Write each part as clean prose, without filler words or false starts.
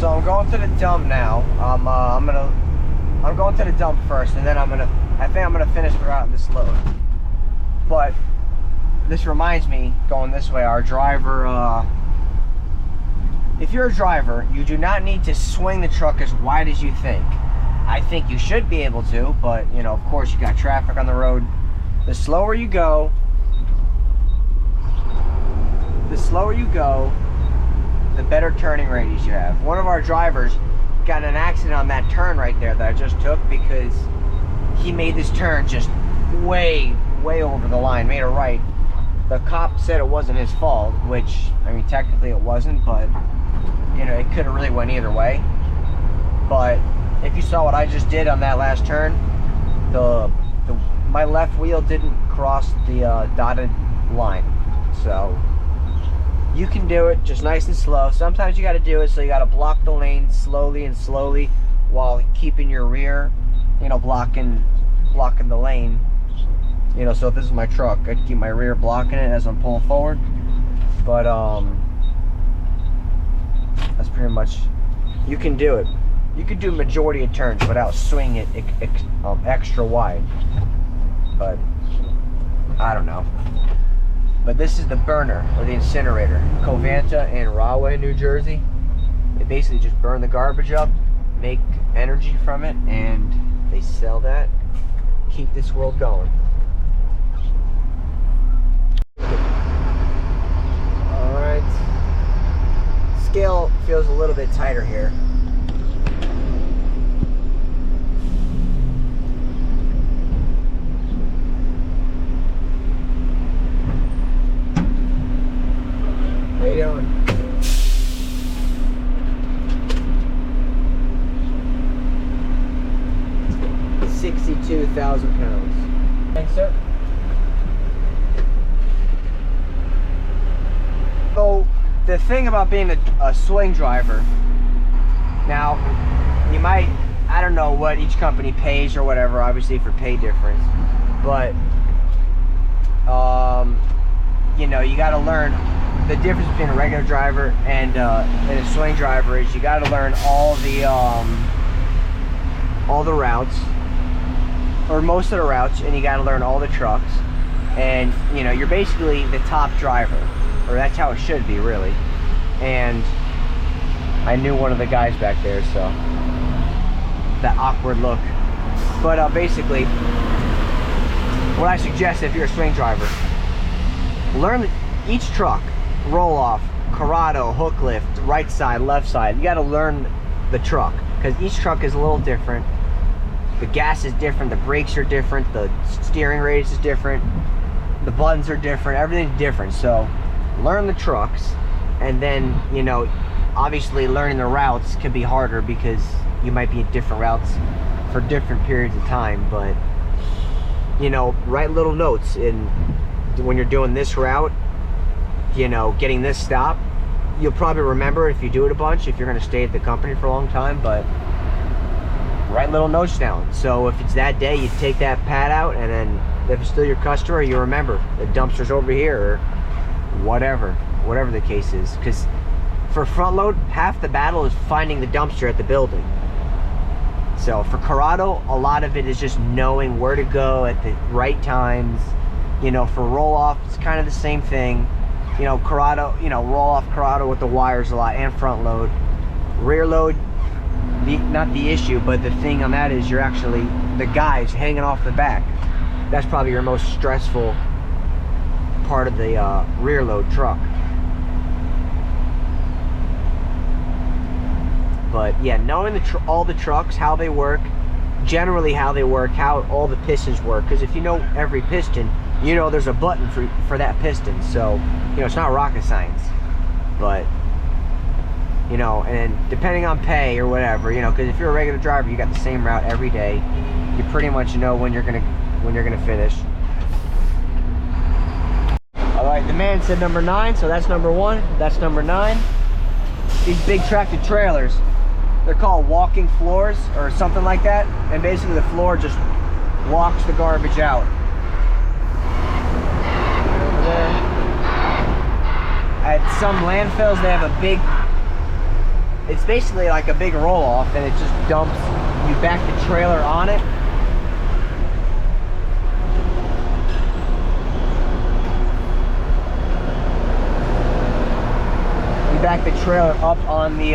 So I'm going to the dump now. I'm going to the dump first, and then I think I'm gonna finish the route in this load. But this reminds me, going this way, our driver, if you're a driver, you do not need to swing the truck as wide as you think. I think you should be able to, but you know, of course, you got traffic on the road. The slower you go, the better turning radius you have. One of our drivers got in an accident on that turn right there that I just took because he made this turn just way over the line, made a right. The cop said it wasn't his fault, which, I mean, technically it wasn't, but you know, it could have really went either way. But if you saw what I just did on that last turn, my left wheel didn't cross the dotted line. So you can do it just nice and slow. Sometimes you got to do it, so you got to block the lane slowly while keeping your rear, you know, blocking the lane. You know, so if this is my truck, I'd keep my rear blocking it as I'm pulling forward. But that's pretty much, you can do it. You can do majority of turns without swinging it extra wide. But I don't know. But this is the burner, or the incinerator. Covanta in Rahway, New Jersey. They basically just burn the garbage up, make energy from it, and they sell that. Keep this world going. Alright. Scale feels a little bit tighter here. How you doing? £62,000. Thanks, sir. So the thing about being a swing driver, now you might, I don't know what each company pays or whatever, obviously for pay difference, but you know, you got to learn the difference between a regular driver and a swing driver is you got to learn all the routes, or most of the routes, and you got to learn all the trucks, and you know, you're basically the top driver, or that's how it should be, really. And I knew one of the guys back there, so that awkward look. But basically, what I suggest, if you're a swing driver, learn each truck, roll off, Corrado, hook lift, right side, left side. You got to learn the truck, because each truck is a little different. The gas is different, the brakes are different, the steering radius is different, the buttons are different, everything's different. So learn the trucks, and then, you know, obviously learning the routes could be harder because you might be at different routes for different periods of time. But you know, write little notes in when you're doing this route, you know, getting this stop. You'll probably remember if you do it a bunch, if you're going to stay at the company for a long time. But write little notes down, so if it's that day, you take that pad out, and then if it's still your customer, you remember the dumpster's over here, or whatever the case is. Because for front load, half the battle is finding the dumpster at the building. So for Corrado, a lot of it is just knowing where to go at the right times. You know, for roll off, it's kind of the same thing. You know, Corrado, you know, roll off Corrado with the wires a lot, and front load. Rear load, not the issue, but the thing on that is you're actually, the guys hanging off the back. That's probably your most stressful part of the rear load truck. But yeah, knowing all the trucks, how they work, generally how they work, how all the pistons work. Because if you know every piston, you know there's a button for that piston. So, you know, it's not rocket science. But you know, and depending on pay or whatever, you know, because if you're a regular driver, you got the same route every day. You pretty much know when you're gonna finish. All right, the man said number 9, so that's number 1. That's number 9. These big tractor trailers, they're called walking floors or something like that, and basically the floor just walks the garbage out. Over there. At some landfills, they have a big it's basically like a big roll off, and it just dumps, you back the trailer on it. You back the trailer up on the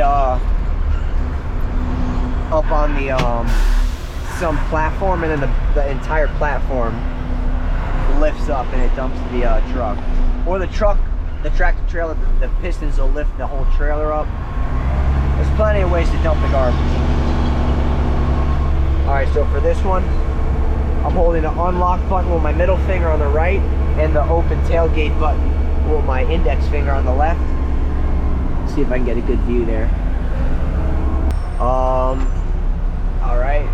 some platform, and then the entire platform lifts up and it dumps the truck. Or the tractor trailer, the pistons will lift the whole trailer up. There's plenty of ways to dump the garbage. Alright, so for this one, I'm holding the unlock button with my middle finger on the right and the open tailgate button with my index finger on the left. Let's see if I can get a good view there. Alright,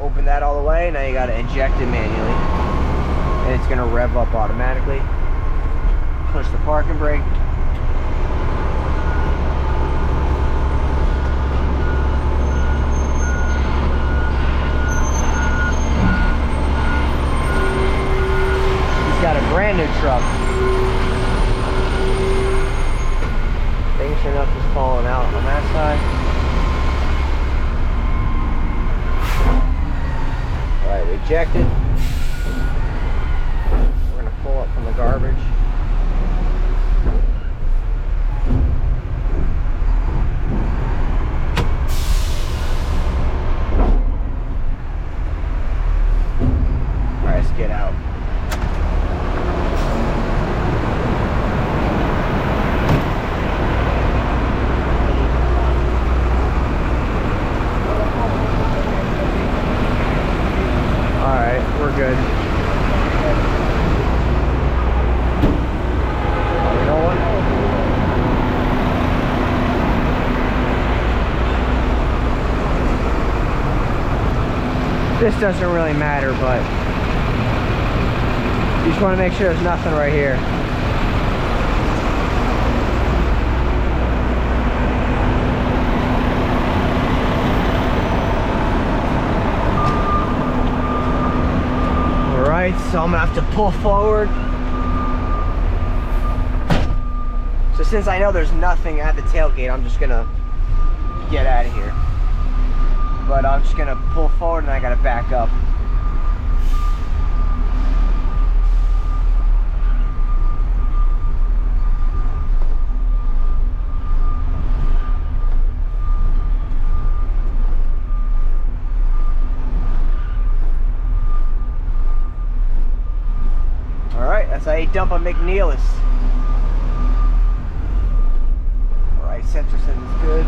open that all the way. Now you gotta eject it manually. And it's gonna rev up automatically. Push the parking brake. He's got a brand new truck. Things sure enough is falling out on that side. Alright, ejected. We're gonna pull up from the garbage. Alright, let's get out. Alright, we're good. This doesn't really matter, but you just want to make sure there's nothing right here. Alright, so I'm going to have to pull forward. So since I know there's nothing at the tailgate, I'm just going to get out of here. But I'm just gonna pull forward and I gotta back up. Alright, that's how you dump a McNeilus. Alright, sensor says it's good.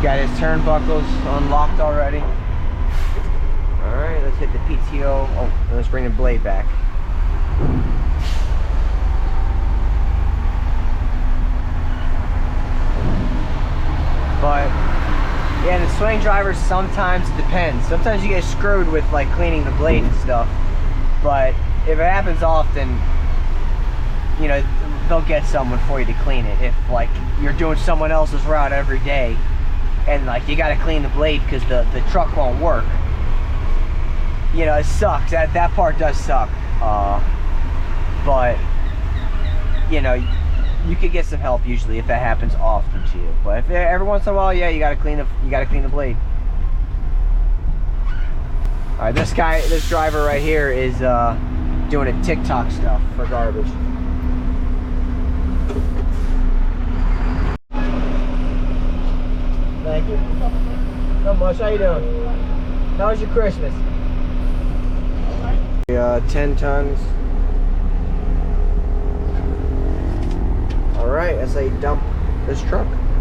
Got his turnbuckles unlocked already. Alright, let's hit the PTO. Oh, let's bring the blade back. But yeah, the swing drivers, sometimes it depends. Sometimes you get screwed with like cleaning the blade and stuff. But if it happens often, you know, they'll get someone for you to clean it. If like you're doing someone else's route every day, and like you gotta clean the blade because the truck won't work. You know, it sucks. That part does suck. But you know, you could get some help usually if that happens often to you. But if every once in a while, yeah, you gotta clean the blade. All right, this driver right here is doing a TikTok stuff for garbage. Thank you. Not much. How you doing? How was your Christmas? 10 tons. Alright, that's how you dump this truck.